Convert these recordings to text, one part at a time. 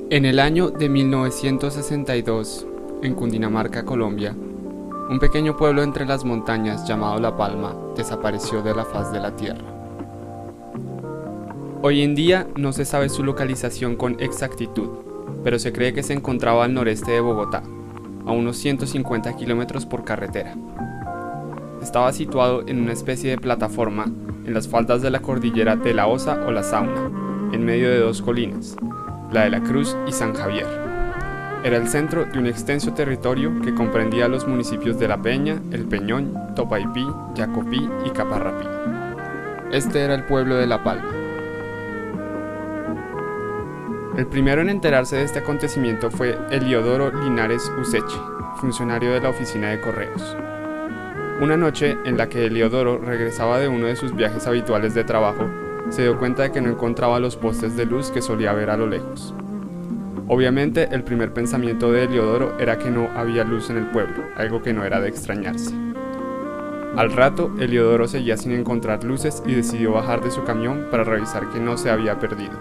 En el año de 1962, en Cundinamarca, Colombia, un pequeño pueblo entre las montañas llamado La Palma desapareció de la faz de la tierra. Hoy en día no se sabe su localización con exactitud, pero se cree que se encontraba al noreste de Bogotá, a unos 150 kilómetros por carretera. Estaba situado en una especie de plataforma en las faldas de la cordillera de la Osa o la Sauna, en medio de dos colinas, la de la Cruz y San Javier. Era el centro de un extenso territorio que comprendía los municipios de La Peña, El Peñón, Topaipí, Yacopí y Caparrapí. Este era el pueblo de La Palma. El primero en enterarse de este acontecimiento fue Heliodoro Linares Useche, funcionario de la oficina de correos. Una noche en la que Heliodoro regresaba de uno de sus viajes habituales de trabajo, se dio cuenta de que no encontraba los postes de luz que solía ver a lo lejos. Obviamente, el primer pensamiento de Heliodoro era que no había luz en el pueblo, algo que no era de extrañarse. Al rato, Heliodoro seguía sin encontrar luces y decidió bajar de su camión para revisar que no se había perdido.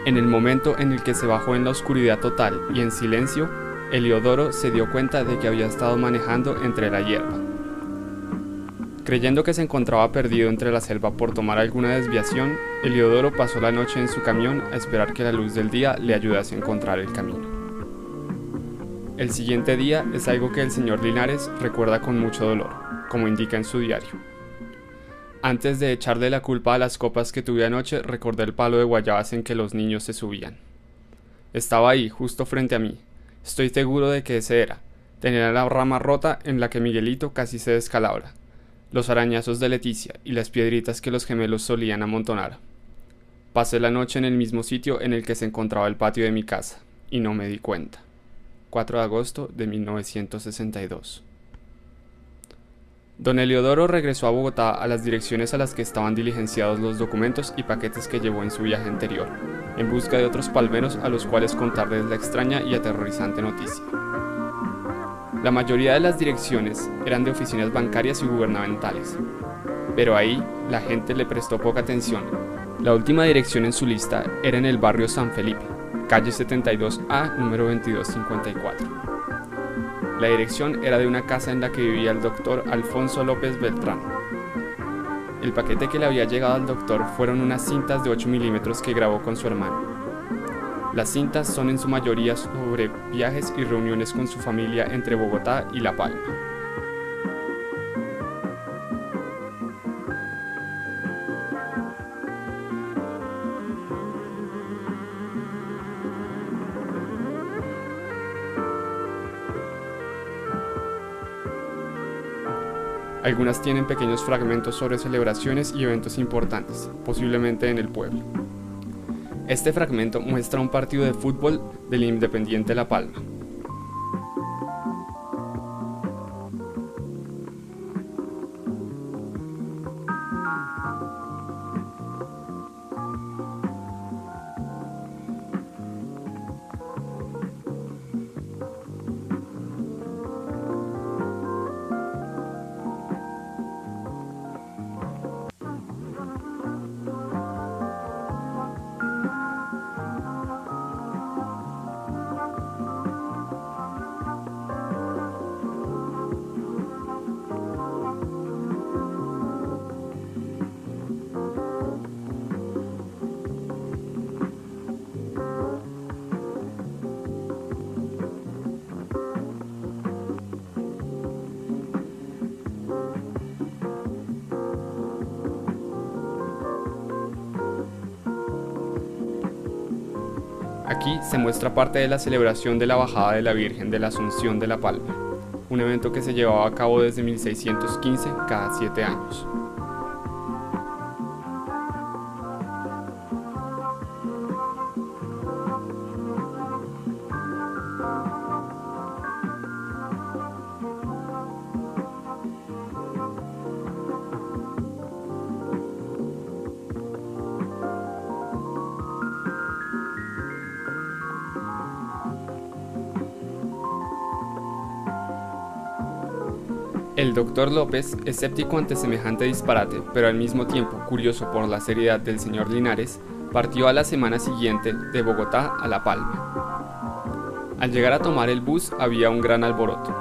En el momento en el que se bajó en la oscuridad total y en silencio, Heliodoro se dio cuenta de que había estado manejando entre la hierba. Creyendo que se encontraba perdido entre la selva por tomar alguna desviación, Heliodoro pasó la noche en su camión a esperar que la luz del día le ayudase a encontrar el camino. El siguiente día es algo que el señor Linares recuerda con mucho dolor, como indica en su diario. Antes de echarle la culpa a las copas que tuve anoche, recordé el palo de guayabas en que los niños se subían. Estaba ahí, justo frente a mí. Estoy seguro de que ese era. Tenía la rama rota en la que Miguelito casi se descalabra, los arañazos de Leticia y las piedritas que los gemelos solían amontonar. Pasé la noche en el mismo sitio en el que se encontraba el patio de mi casa, y no me di cuenta. 4 de agosto de 1962. Don Heliodoro regresó a Bogotá a las direcciones a las que estaban diligenciados los documentos y paquetes que llevó en su viaje anterior, en busca de otros palmeros a los cuales contarles la extraña y aterrorizante noticia. La mayoría de las direcciones eran de oficinas bancarias y gubernamentales, pero ahí la gente le prestó poca atención. La última dirección en su lista era en el barrio San Felipe, calle 72A, número 2254. La dirección era de una casa en la que vivía el doctor Alfonso López Beltrán. El paquete que le había llegado al doctor fueron unas cintas de 8 milímetros que grabó con su hermano. Las cintas son en su mayoría sobre viajes y reuniones con su familia entre Bogotá y La Palma. Algunas tienen pequeños fragmentos sobre celebraciones y eventos importantes, posiblemente en el pueblo. Este fragmento muestra un partido de fútbol del Independiente La Palma. Aquí se muestra parte de la celebración de la bajada de la Virgen de la Asunción de La Palma, un evento que se llevaba a cabo desde 1615 cada 7 años. El doctor López, escéptico ante semejante disparate, pero al mismo tiempo curioso por la seriedad del señor Linares, Partió a la semana siguiente de Bogotá a La Palma. Al llegar a tomar el bus había un gran alboroto.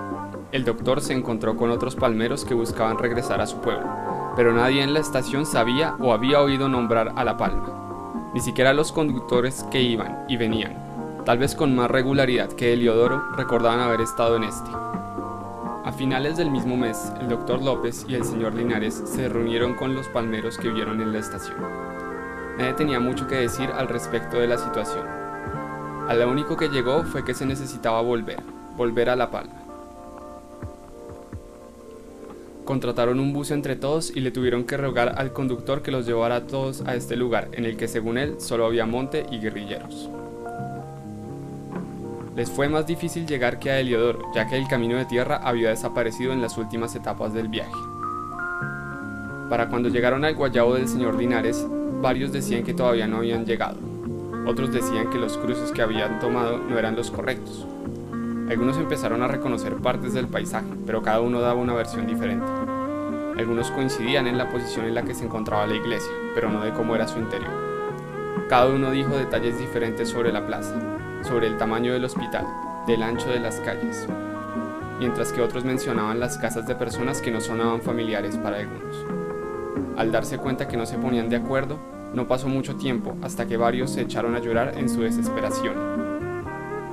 El doctor se encontró con otros palmeros que buscaban regresar a su pueblo, pero nadie en la estación sabía o había oído nombrar a La Palma. Ni siquiera los conductores que iban y venían, tal vez con más regularidad que Heliodoro, recordaban haber estado en este. A finales del mismo mes, el doctor López y el señor Linares se reunieron con los palmeros que vieron en la estación. Nadie tenía mucho que decir al respecto de la situación. A lo único que llegó fue que se necesitaba volver a La Palma. Contrataron un bus entre todos y le tuvieron que rogar al conductor que los llevara a todos a este lugar, en el que según él solo había monte y guerrilleros. Les fue más difícil llegar que a Heliodoro, ya que el camino de tierra había desaparecido en las últimas etapas del viaje. Para cuando llegaron al guayabo del señor Linares, varios decían que todavía no habían llegado. Otros decían que los cruces que habían tomado no eran los correctos. Algunos empezaron a reconocer partes del paisaje, pero cada uno daba una versión diferente. Algunos coincidían en la posición en la que se encontraba la iglesia, pero no de cómo era su interior. Cada uno dijo detalles diferentes sobre la plaza, sobre el tamaño del hospital, del ancho de las calles, mientras que otros mencionaban las casas de personas que no sonaban familiares para algunos. Al darse cuenta que no se ponían de acuerdo, no pasó mucho tiempo hasta que varios se echaron a llorar en su desesperación.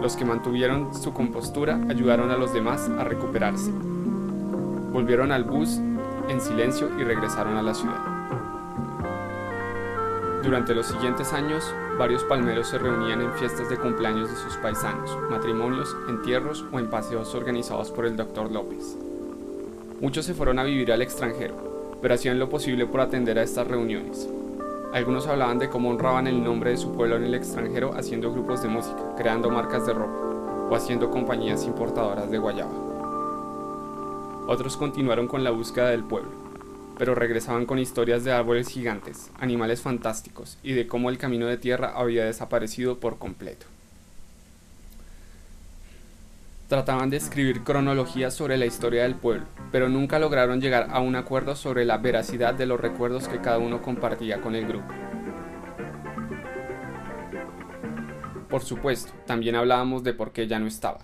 Los que mantuvieron su compostura ayudaron a los demás a recuperarse. Volvieron al bus en silencio y regresaron a la ciudad. Durante los siguientes años, varios palmeros se reunían en fiestas de cumpleaños de sus paisanos, matrimonios, entierros o en paseos organizados por el doctor López. Muchos se fueron a vivir al extranjero, pero hacían lo posible por atender a estas reuniones. Algunos hablaban de cómo honraban el nombre de su pueblo en el extranjero haciendo grupos de música, creando marcas de ropa o haciendo compañías importadoras de guayaba. Otros continuaron con la búsqueda del pueblo, pero regresaban con historias de árboles gigantes, animales fantásticos y de cómo el camino de tierra había desaparecido por completo. Trataban de escribir cronologías sobre la historia del pueblo, pero nunca lograron llegar a un acuerdo sobre la veracidad de los recuerdos que cada uno compartía con el grupo. Por supuesto, también hablábamos de por qué ya no estaba.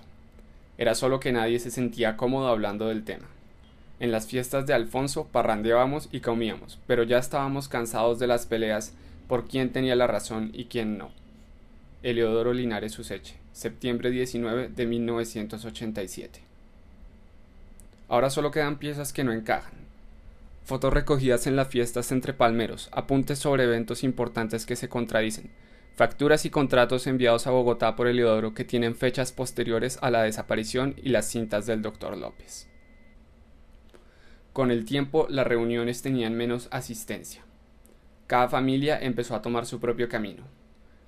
Era solo que nadie se sentía cómodo hablando del tema. En las fiestas de Alfonso parrandeábamos y comíamos, pero ya estábamos cansados de las peleas por quién tenía la razón y quién no. Heliodoro Linares Useche, septiembre 19 de 1987. Ahora solo quedan piezas que no encajan. Fotos recogidas en las fiestas entre palmeros, apuntes sobre eventos importantes que se contradicen, facturas y contratos enviados a Bogotá por Heliodoro que tienen fechas posteriores a la desaparición y las cintas del doctor López. Con el tiempo, las reuniones tenían menos asistencia. Cada familia empezó a tomar su propio camino.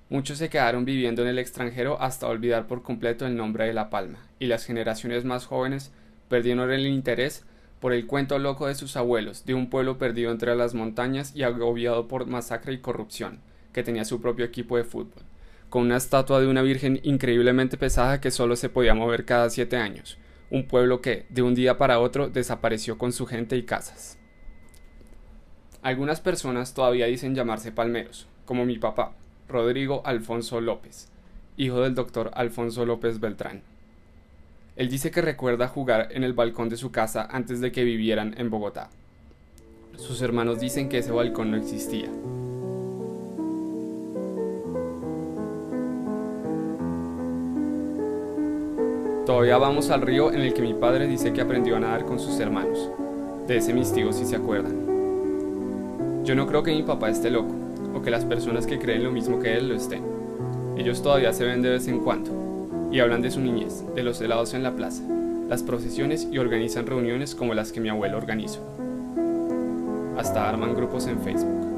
Muchos se quedaron viviendo en el extranjero hasta olvidar por completo el nombre de La Palma, y las generaciones más jóvenes perdieron el interés por el cuento loco de sus abuelos, de un pueblo perdido entre las montañas y agobiado por masacre y corrupción, que tenía su propio equipo de fútbol, con una estatua de una virgen increíblemente pesada que solo se podía mover cada 7 años, un pueblo que, de un día para otro, desapareció con su gente y casas. Algunas personas todavía dicen llamarse palmeros, como mi papá, Rodrigo Alfonso López, hijo del doctor Alfonso López Beltrán. Él dice que recuerda jugar en el balcón de su casa antes de que vivieran en Bogotá. Sus hermanos dicen que ese balcón no existía. Todavía vamos al río en el que mi padre dice que aprendió a nadar con sus hermanos. De ese mis tíos sí se acuerdan. Yo no creo que mi papá esté loco, o que las personas que creen lo mismo que él lo estén. Ellos todavía se ven de vez en cuando, y hablan de su niñez, de los helados en la plaza, las procesiones y organizan reuniones como las que mi abuelo organizó. Hasta arman grupos en Facebook.